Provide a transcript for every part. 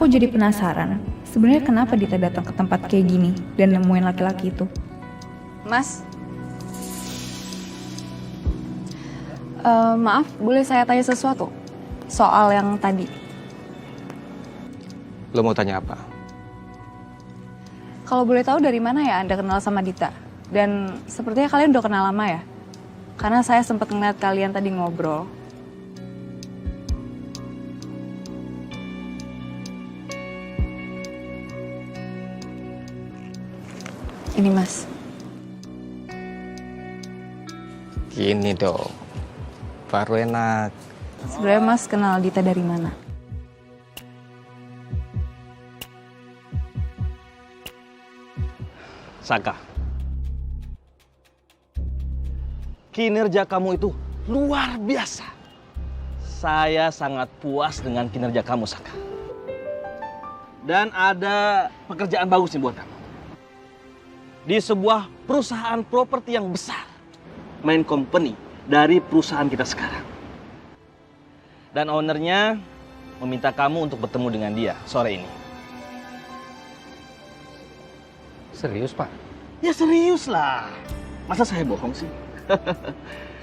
Aku jadi penasaran, sebenarnya kenapa Dita datang ke tempat kayak gini dan nemuin laki-laki itu? Mas, maaf, boleh saya tanya sesuatu? Soal yang tadi. Lo mau tanya apa? Kalau boleh tahu dari mana ya Anda kenal sama Dita? Dan sepertinya kalian udah kenal lama ya? Karena saya sempat ngeliat kalian tadi ngobrol. Ini Mas. Gini dong, baru enak. Sebenarnya Mas kenal Dita dari mana? Saka, kinerja kamu itu luar biasa. Saya sangat puas dengan kinerja kamu, Saka. Dan ada pekerjaan bagus nih buat kamu. Di sebuah perusahaan properti yang besar. Main company dari perusahaan kita sekarang. Dan ownernya meminta kamu untuk bertemu dengan dia sore ini. Serius, Pak? Ya serius lah. Masa saya bohong sih?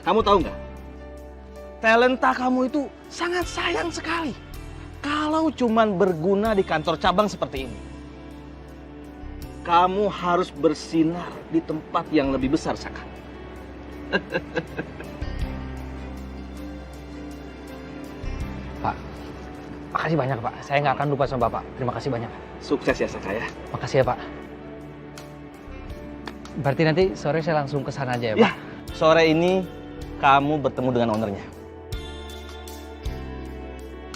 Kamu tahu nggak? Talenta kamu itu sangat sayang sekali. Kalau cuman berguna di kantor cabang seperti ini. Kamu harus bersinar di tempat yang lebih besar, Saka. Pak, makasih banyak, Pak. Saya nggak akan lupa sama Bapak. Terima kasih banyak. Sukses ya, Saka ya. Makasih ya, Pak. Berarti nanti sore saya langsung ke sana aja ya, Pak? Ya, sore ini kamu bertemu dengan ownernya.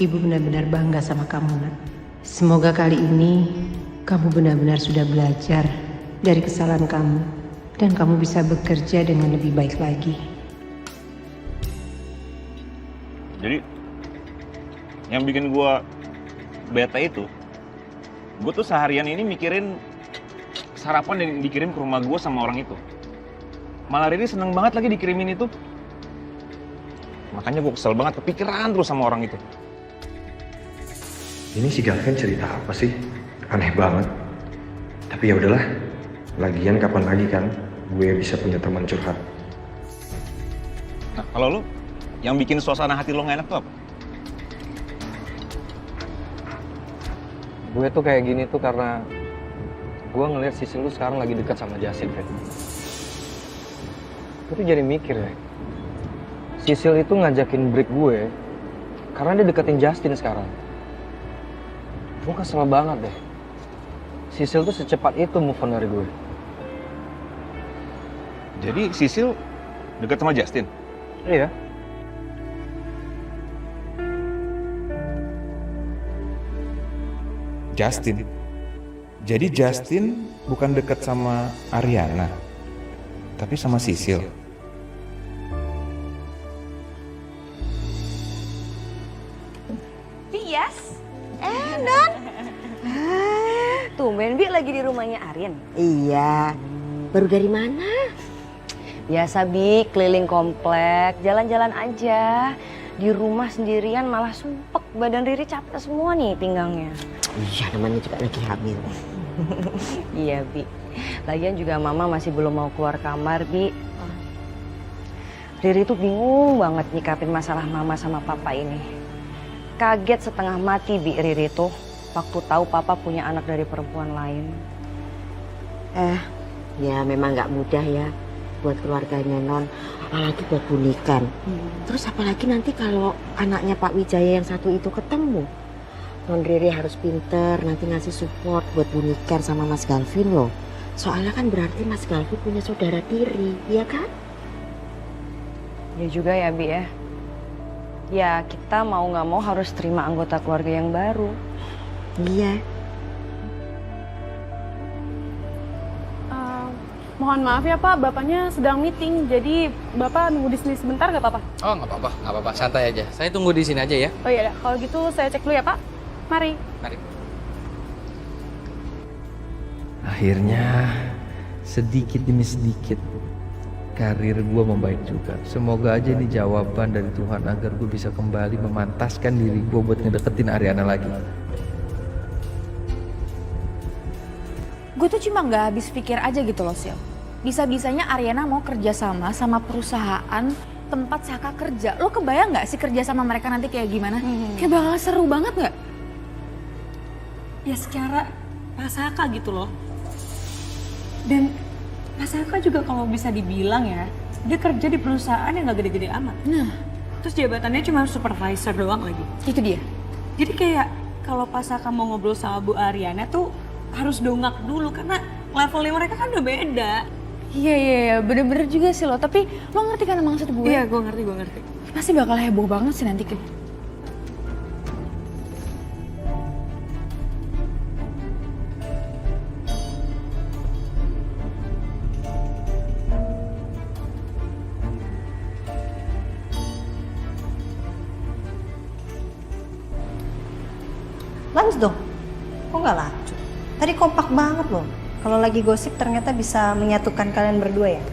Ibu benar-benar bangga sama kamu, Nak. Semoga kali ini kamu benar-benar sudah belajar dari kesalahan kamu dan kamu bisa bekerja dengan lebih baik lagi. Jadi yang bikin gue bete itu, gue tuh seharian ini mikirin sarapan yang dikirim ke rumah gue sama orang itu. Malah Riri seneng banget lagi dikirimin itu. Makanya gue kesel banget, kepikiran terus sama orang itu. Ini si Gavin cerita apa sih? Aneh banget. Tapi ya udahlah. Lagian kapan lagi kan gue bisa punya teman curhat. Nah, kalau lu yang bikin suasana hati lo gak enak tuh apa? Gue tuh kayak gini tuh karena gue ngeliat Sisil lu sekarang lagi dekat sama Justin, Fred. Gue tuh jadi mikir ya, Sisil itu ngajakin break gue karena dia deketin Justin sekarang. Gue kesel banget deh. Sisil tuh secepat itu move on dari gue. Jadi Sisil deket sama Justin? Iya. Justin. Jadi Justin bukan dekat sama Ariana, tapi sama Sisil. Yes. Don. Tumben Bi lagi di rumahnya Arin. Iya. Baru dari mana? Biasa Bi, keliling komplek, jalan-jalan aja. Di rumah sendirian malah sumpek, badan Riri capek semua nih pinggangnya. Iya, namanya juga lagi hamil. Iya Bi. Lagian juga Mama masih belum mau keluar kamar Bi. Riri tuh bingung banget nyikapin masalah Mama sama Papa ini. Kaget setengah mati Bi Riri tuh waktu tahu Papa punya anak dari perempuan lain. Ya memang nggak mudah ya buat keluarganya Non, apalagi buat Bunikan. Terus apalagi nanti kalau anaknya Pak Wijaya yang satu itu ketemu. Non Riri harus pinter nanti ngasih support buat Bunikan sama Mas Galvin loh. Soalnya kan berarti Mas Galvin punya saudara tiri, ya kan? Ya juga ya Bi ya. Ya kita mau nggak mau harus terima anggota keluarga yang baru. Iya. Mohon maaf ya Pak, Bapaknya sedang meeting, jadi Bapak nunggu di sini sebentar gak apa-apa? Oh nggak apa-apa, santai aja. Saya tunggu di sini aja ya. Oh iya, kalau gitu saya cek dulu ya Pak. Mari. Mari. Akhirnya sedikit demi sedikit karir gue membaik juga. Semoga aja ini jawaban dari Tuhan agar gue bisa kembali memantaskan diri gue buat ngedeketin Ariana lagi. gue tuh cuma nggak habis pikir aja gitu loh, Sil. Bisa-bisanya Ariana mau kerjasama sama perusahaan tempat Saka kerja. Lo kebayang nggak sih kerja sama mereka nanti kayak gimana? Kayak bakal seru banget nggak? Ya secara Pak Saka gitu loh. Dan Pak Saka juga kalau bisa dibilang ya, dia kerja di perusahaan yang gak gede-gede amat. Nah, terus jabatannya cuma supervisor doang lagi. itu dia. Jadi kayak kalau Pak Saka mau ngobrol sama Bu Ariana tuh harus dongak dulu karena levelnya mereka kan udah beda. Iya, bener-bener juga sih lo. Tapi lo ngerti kan maksud gue? Iya, gue ngerti. Pasti bakal heboh banget sih nanti. Lanjut dong, kok nggak lanjut? Tadi kompak banget loh. Kalau lagi gosip ternyata bisa menyatukan kalian berdua ya?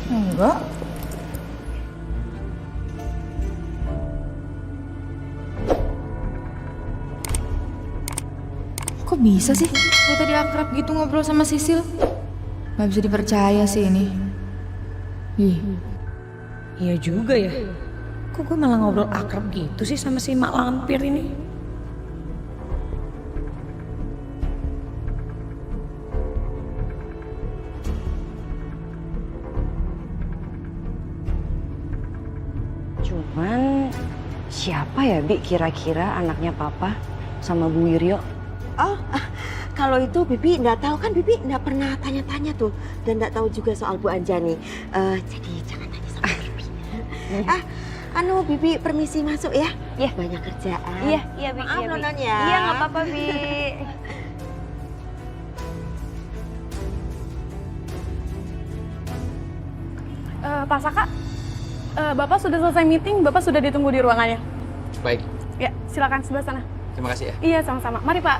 Enggak. Kok bisa sih? Gue tadi akrab gitu ngobrol sama Sisil. Gak bisa dipercaya sih ini. Ih, Iya juga ya. Kok gue malah ngobrol akrab gitu sih sama si mak lampir ini? Cuman siapa ya Bi kira-kira anaknya Papa sama Bu Wiryo? Oh, kalau itu Bibi nggak tahu kan, Bibi nggak pernah tanya-tanya tuh dan nggak tahu juga soal Bu Anjani. Jadi jangan tanya sama Bibi. Bibi permisi masuk ya. Iya. Banyak kerjaan. Iya Bi. Maaf iya, Bi. Nonon ya. Iya nggak apa-apa Bi. Pak Saka, Bapak sudah selesai meeting, Bapak sudah ditunggu di ruangannya. Baik, Ya, silakan sebelah sana. terima kasih ya. Iya, sama-sama. Mari Pak.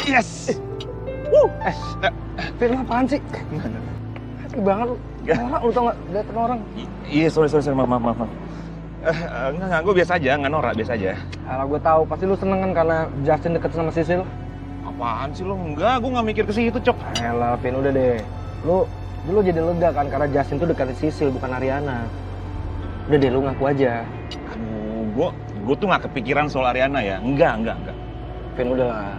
Yes! Vin, lu apaan sih? Happy banget lu. Norak lu tau gak? Liatin orang. Iya, sorry, maaf. Enggak, gue biasa aja, nggak norak, biasa aja. Alah, gue tahu pasti lu seneng kan karena Justin deket sama Sisil. Apaan sih lo? Enggak, gue nggak mikir ke situ, Cok. Alah, Vin, udah deh. Lu jadi lega kan karena Justin tuh deketin Sisil, bukan Ariana. Udah deh, lu ngaku aja. Aduh, gue tuh nggak kepikiran soal Ariana ya. Enggak. Vin, udahlah.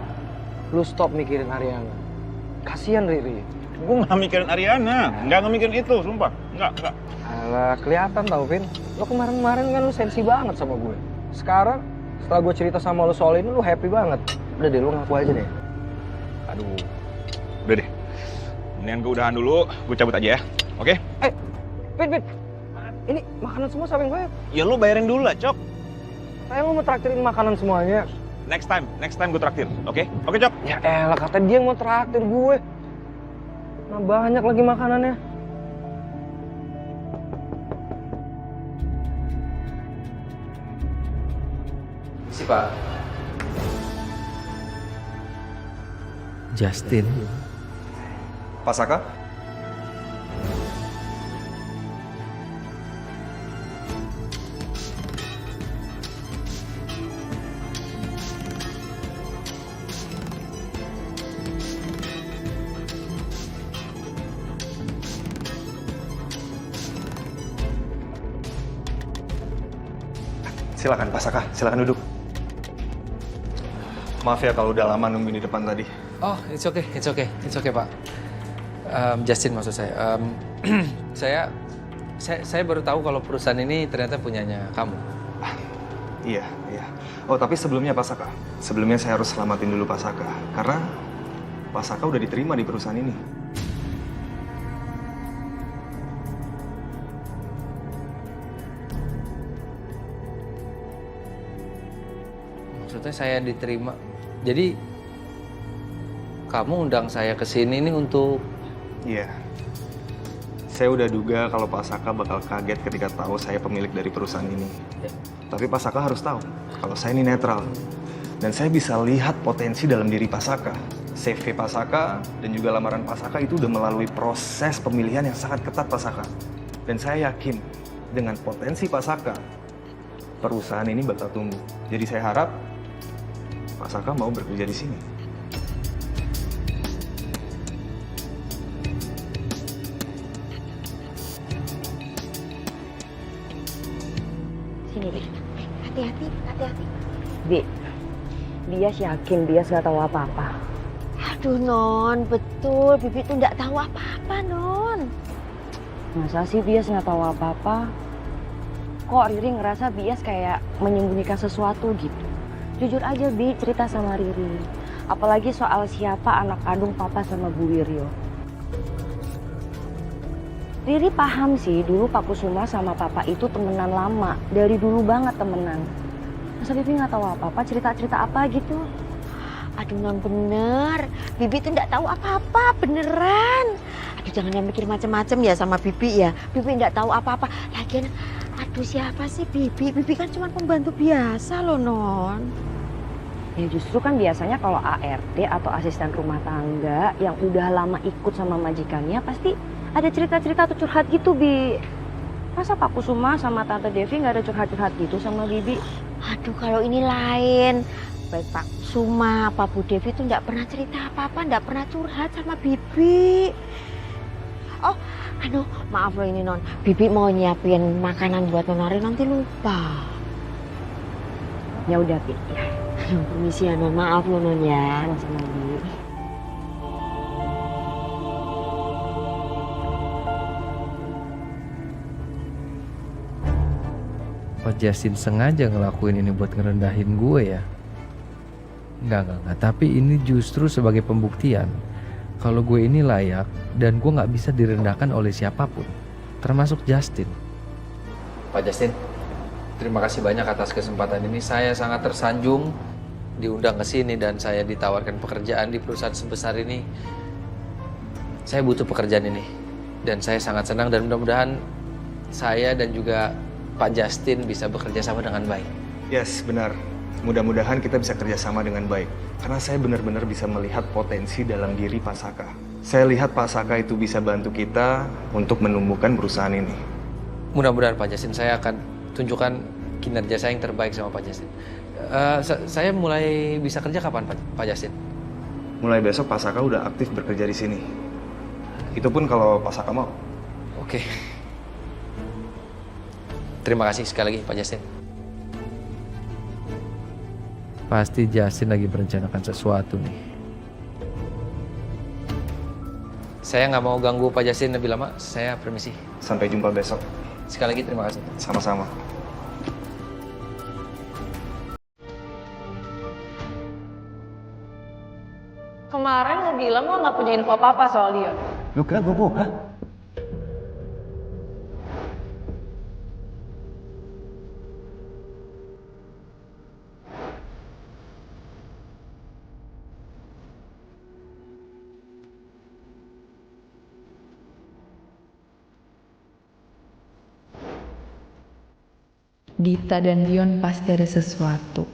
Lu stop mikirin Ariana. Kasian Riri. Gue nggak mikirin Ariana, nggak mikirin itu, sumpah. Nggak. Alah, kelihatan tau, Vin. Lu kemarin kan lu sensi banget sama gue. Sekarang, setelah gue cerita sama lu soal ini, lu happy banget. Udah deh, lu ngaku aja deh. Aduh, udah deh. Mendingan gue udahan dulu, gue cabut aja ya. Oke? Vin. Ini makanan semua siapa yang bayar? Ya lu bayarin dulu lah, Cok. Saya mau traktirin makanan semuanya. Next time gue traktir, oke? Oke, Cok? Ya elah, kata dia yang mau traktir gue. Nah, banyak lagi makanannya. Si Pak. Justin. Pak Saka? Silakan Pak Saka, silakan duduk. Maaf ya kalau udah lama nungguin di depan tadi. Oh, it's okay Pak. Justin maksud saya. Saya baru tahu kalau perusahaan ini ternyata punyanya kamu. Iya. Oh, tapi sebelumnya Pak Saka. Sebelumnya saya harus selamatin dulu Pak Saka. Karena Pak Saka udah diterima di perusahaan ini. Maksudnya saya diterima. Jadi kamu undang saya ke sini nih untuk... Iya. Saya udah duga kalau Pak Saka bakal kaget ketika tahu saya pemilik dari perusahaan ini. Ya. Tapi Pak Saka harus tahu kalau saya ini netral. Dan saya bisa lihat potensi dalam diri Pak Saka. CV Pak Saka dan juga lamaran Pak Saka itu udah melalui proses pemilihan yang sangat ketat Pak Saka. Dan saya yakin dengan potensi Pak Saka perusahaan ini bakal tumbuh. Jadi saya harap Pak Saka mau bekerja di sini. Sini, Bi. Hati-hati. Bi, Bias yakin Bias nggak tahu apa-apa. Aduh, Non, betul. Bibi tuh nggak tahu apa-apa, Non. Masa sih Bias nggak tahu apa-apa? Kok Riri ngerasa Bias kayak menyembunyikan sesuatu gitu? Jujur aja Bi, cerita sama Riri. Apalagi soal siapa anak kandung Papa sama Bu Wiryo. Riri paham sih, dulu Pak Kusuma sama Papa itu temenan lama. Dari dulu banget temenan. Masa Bibi nggak tahu apa-apa, cerita-cerita apa gitu? Aduh, Non, bener. Bibi tuh nggak tahu apa-apa, beneran. Aduh, jangan yang mikir macem-macem ya sama Bibi ya. Bibi nggak tahu apa-apa. Lagian, aduh siapa sih Bibi? Bibi kan cuma pembantu biasa loh, Non. Ya justru kan biasanya kalau ART atau asisten rumah tangga yang udah lama ikut sama majikannya pasti ada cerita-cerita atau curhat gitu, Bi. Masa Pak Kusuma sama Tante Devi nggak ada curhat-curhat gitu sama Bibi? Aduh, kalau ini lain. Baik Pak Kusuma, Pak Bu Devi tuh nggak pernah cerita apa-apa, nggak pernah curhat sama Bibi. Oh, aduh, maaf loh ini Non. Bibi mau nyiapin makanan buat Non Ari, nanti lupa. Ya udah, Bi. Aduh, permisi ya Non, maaf loh Non ya. Sama Bi. Pak Justin sengaja ngelakuin ini buat ngerendahin gue ya? Enggak. Tapi ini justru sebagai pembuktian kalau gue ini layak dan gue nggak bisa direndahkan oleh siapapun, termasuk Justin. Pak Justin, terima kasih banyak atas kesempatan ini. Saya sangat tersanjung diundang ke sini dan saya ditawarkan pekerjaan di perusahaan sebesar ini. Saya butuh pekerjaan ini dan saya sangat senang dan mudah-mudahan saya dan juga Pak Justin bisa bekerja sama dengan baik. Yes, benar. Mudah-mudahan kita bisa kerjasama dengan baik. Karena saya benar-benar bisa melihat potensi dalam diri Pak Saka. Saya lihat Pak Saka itu bisa bantu kita untuk menumbuhkan perusahaan ini. Mudah-mudahan Pak Justin, saya akan tunjukkan kinerja saya yang terbaik sama Pak Justin. Saya mulai bisa kerja kapan Pak Justin? Mulai besok Pak Saka udah aktif bekerja di sini. Itu pun kalau Pak Saka mau. Oke. Terima kasih sekali lagi Pak Justin. Pasti Justin lagi merencanakan sesuatu nih. Saya nggak mau ganggu Pak Justin lebih lama. Saya permisi. Sampai jumpa besok. Sekali lagi terima kasih. Sama-sama. Kemarin lo bilang lo nggak punya info apa-apa soal dia. Lu kira gue bohong? Dita dan Dion pasti ada sesuatu.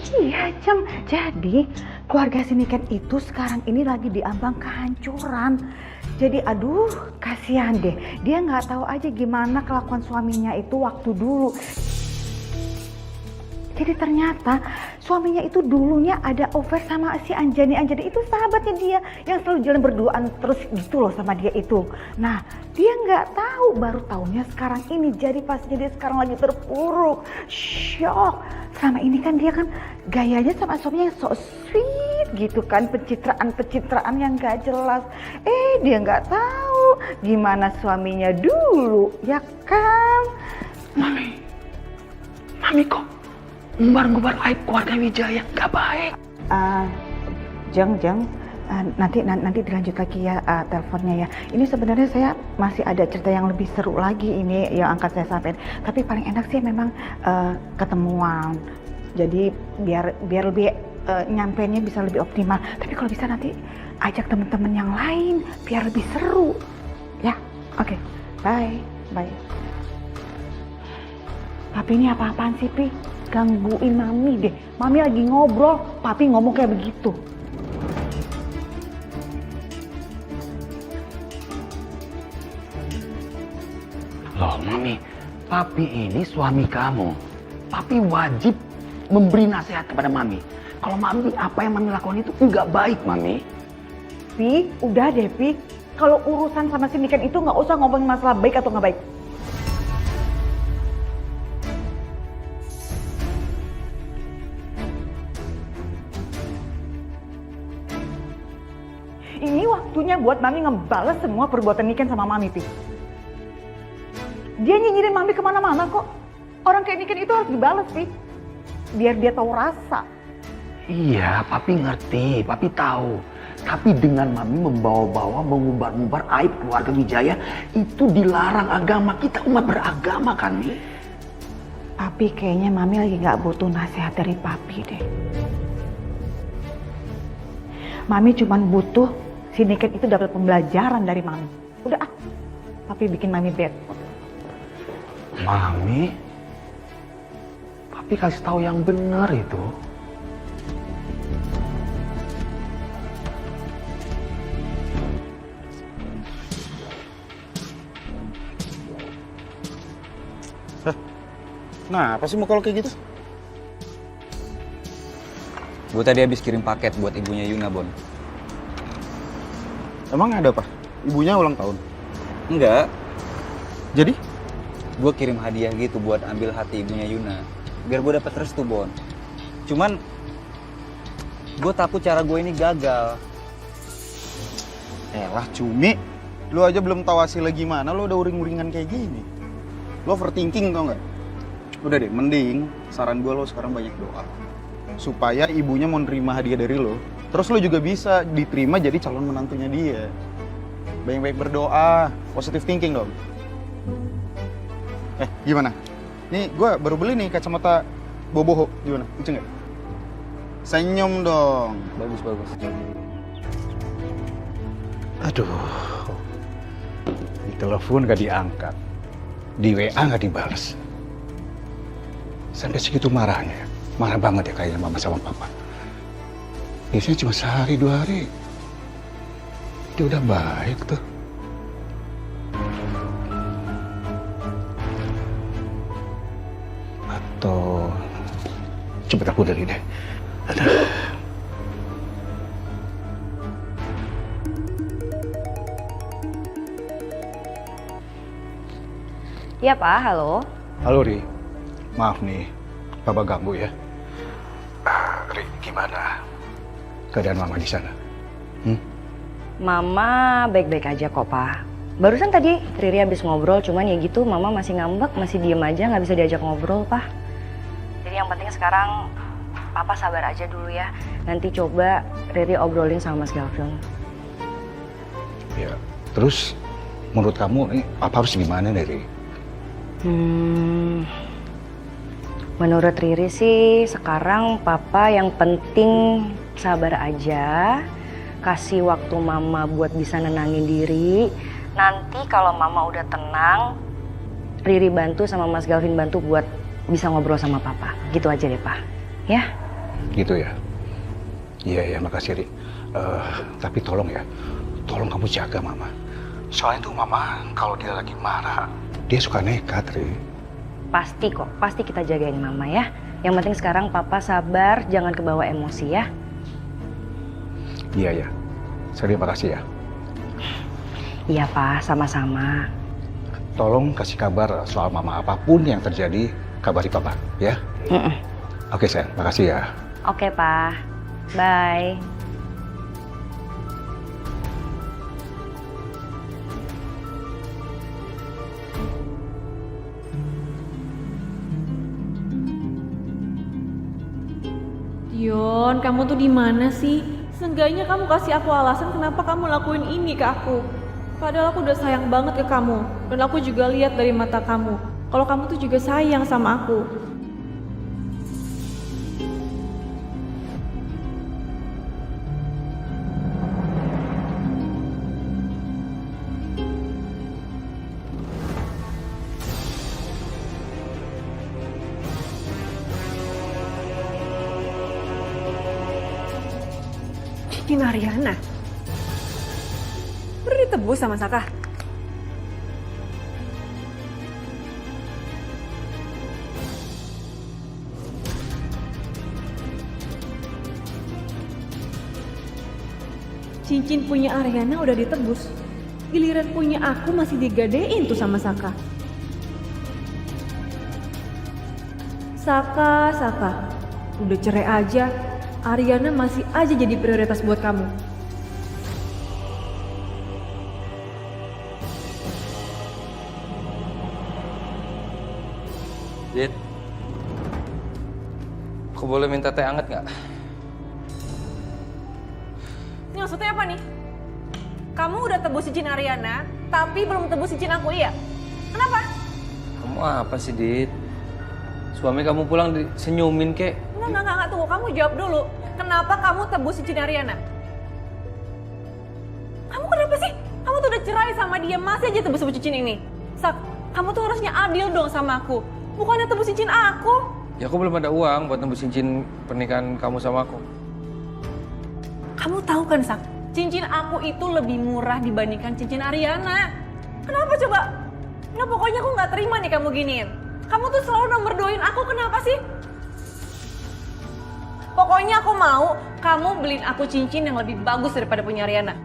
Iya, Cem. Jadi keluarga si Niken itu sekarang ini lagi diambang kehancuran. Jadi aduh, kasihan deh. Dia nggak tahu aja gimana kelakuan suaminya itu waktu dulu. Jadi ternyata suaminya itu dulunya ada affair sama si Anjani. Anjani itu sahabatnya dia yang selalu jalan berduaan terus gitu loh sama dia itu. Nah, dia nggak tahu, baru tahunya sekarang ini. Jadi pastinya dia sekarang lagi terpuruk, shock. Selama ini kan dia kan gayanya sama suaminya yang so sweet gitu kan, pencitraan yang nggak jelas. Dia nggak tahu gimana suaminya dulu, ya kan? Mami kok ngubar-ngubar aib keluarga Wijaya, nggak baik. Jeng, nanti dilanjut lagi ya teleponnya ya. Ini sebenarnya saya masih ada cerita yang lebih seru lagi ini yang akan saya sampaikan. Tapi paling enak sih memang ketemuan. Jadi biar lebih nyampainya bisa lebih optimal. Tapi kalau bisa nanti ajak teman-teman yang lain biar lebih seru. Ya, oke. Bye. Tapi ini apa-apaan sih, Pi? gangguin Mami deh. Mami lagi ngobrol, Papi ngomong kayak begitu. Loh, Mami, Papi ini suami kamu. Papi wajib memberi nasihat kepada Mami. Kalau Mami, apa yang Mami lakukan itu nggak baik, Mami. Pi, udah deh Pi. Kalau urusan sama si Niken itu nggak usah ngomongin masalah baik atau nggak baik. Ini waktunya buat Mami ngebales semua perbuatan Niken sama Mami, Pi. Dia nyinyirin Mami kemana-mana kok. Orang kayak Niken itu harus dibales, Pi. Biar dia tahu rasa. Iya, Papi ngerti, Papi tahu. Tapi dengan Mami membawa-bawa, mengubar-ngubar aib keluarga Wijaya, itu dilarang agama. Kita umat beragama kan, Mi? Papi kayaknya Mami lagi nggak butuh nasihat dari Papi deh. Mami cuman butuh si Niken itu dapat pembelajaran dari Mami. Udah ah, Papi bikin Mami bad. Mami? Papi kasih tahu yang benar itu. Nah, apa sih muka lo kayak gitu? Gue tadi habis kirim paket buat ibunya Yuna, Bon. Emang ada apa? Ibunya ulang tahun? Enggak. Jadi? Gue kirim hadiah gitu buat ambil hati ibunya Yuna. Biar gue dapet restu, Bon. Cuman, gue takut cara gue ini gagal. Elah, Cumi. Lo aja belum tahu hasilnya gimana, lo udah uring-uringan kayak gini. Lo overthinking tau nggak? Udah deh, mending saran gue lo sekarang banyak doa. Supaya ibunya mau nerima hadiah dari lo. Terus lo juga bisa diterima jadi calon menantunya dia. Banyak-banyak berdoa, positive thinking dong. Gimana? Nih gue baru beli nih kacamata boboho. Gimana? Lucu nggak? Senyum dong. Bagus, bagus. Aduh, di telepon gak diangkat, di WA gak dibales. Sampai segitu marahnya, marah banget ya kayaknya mama sama papa. Biasanya cuma sehari 2 hari, dia udah baik tuh. Atau cepet aku dari deh. Aduh. Iya Pak, halo. Halo Ri, maaf nih, Papa ganggu ya. Ri, gimana keadaan Mama di sana? Mama baik-baik aja kok Pak. Barusan tadi Riri habis ngobrol, cuman ya gitu Mama masih ngambek, masih diem aja, nggak bisa diajak ngobrol Pak. Jadi yang penting sekarang Papa sabar aja dulu ya. Nanti coba Riri obrolin sama Mas Galvin. Ya, terus menurut kamu nih Papa harus gimana nih Ri? Menurut Riri sih sekarang Papa yang penting sabar aja, kasih waktu Mama buat bisa nenangin diri. Nanti kalau Mama udah tenang, Riri bantu sama Mas Galvin bantu buat bisa ngobrol sama Papa. Gitu aja deh Pak, ya? Gitu ya? Iya, makasih Ri. Tapi tolong ya, tolong kamu jaga Mama. Soalnya tuh Mama kalau dia lagi marah, dia suka nekat, Ri. Pasti kok, pasti kita jagain Mama ya. Yang penting sekarang Papa sabar, jangan kebawa emosi ya. Iya. Terima kasih ya. Iya Pak, sama-sama. Tolong kasih kabar soal Mama apapun yang terjadi, kabari Papa ya. Oke sayang, makasih ya. Oke Pak, bye. Dion, kamu tuh di mana sih? Seenggaknya kamu kasih aku alasan kenapa kamu lakuin ini ke aku. Padahal aku udah sayang banget ke kamu. Dan aku juga lihat dari mata kamu kalau kamu tuh juga sayang sama aku. Cincin Ariana? Udah ditebus sama Saka? Cincin punya Ariana udah ditebus. Giliran punya aku masih digadein tuh sama Saka. Saka. Udah cerai aja, Ariana masih aja jadi prioritas buat kamu. Dit, aku boleh minta teh hangat nggak? Ini maksudnya apa nih? Kamu udah tebus cincin Ariana, tapi belum tebus cincin aku, iya? Kenapa? Kamu apa sih, Dit? Suami kamu pulang senyumin kek. Enggak, tunggu. Kamu jawab dulu. Kenapa kamu tebus cincin Ariana? Kamu kenapa sih? Kamu tuh udah cerai sama dia, masih aja tebus cincin ini. Sak, kamu tuh harusnya adil dong sama aku. Bukannya tebus cincin aku. Ya aku belum ada uang buat nembus cincin pernikahan kamu sama aku. Kamu tahu kan, Sak? Cincin aku itu lebih murah dibandingkan cincin Ariana. Kenapa coba? Nah pokoknya aku nggak terima nih kamu giniin. Kamu tuh selalu nomor 2-in aku, kenapa sih? Pokoknya aku mau kamu beliin aku cincin yang lebih bagus daripada punya Ariana.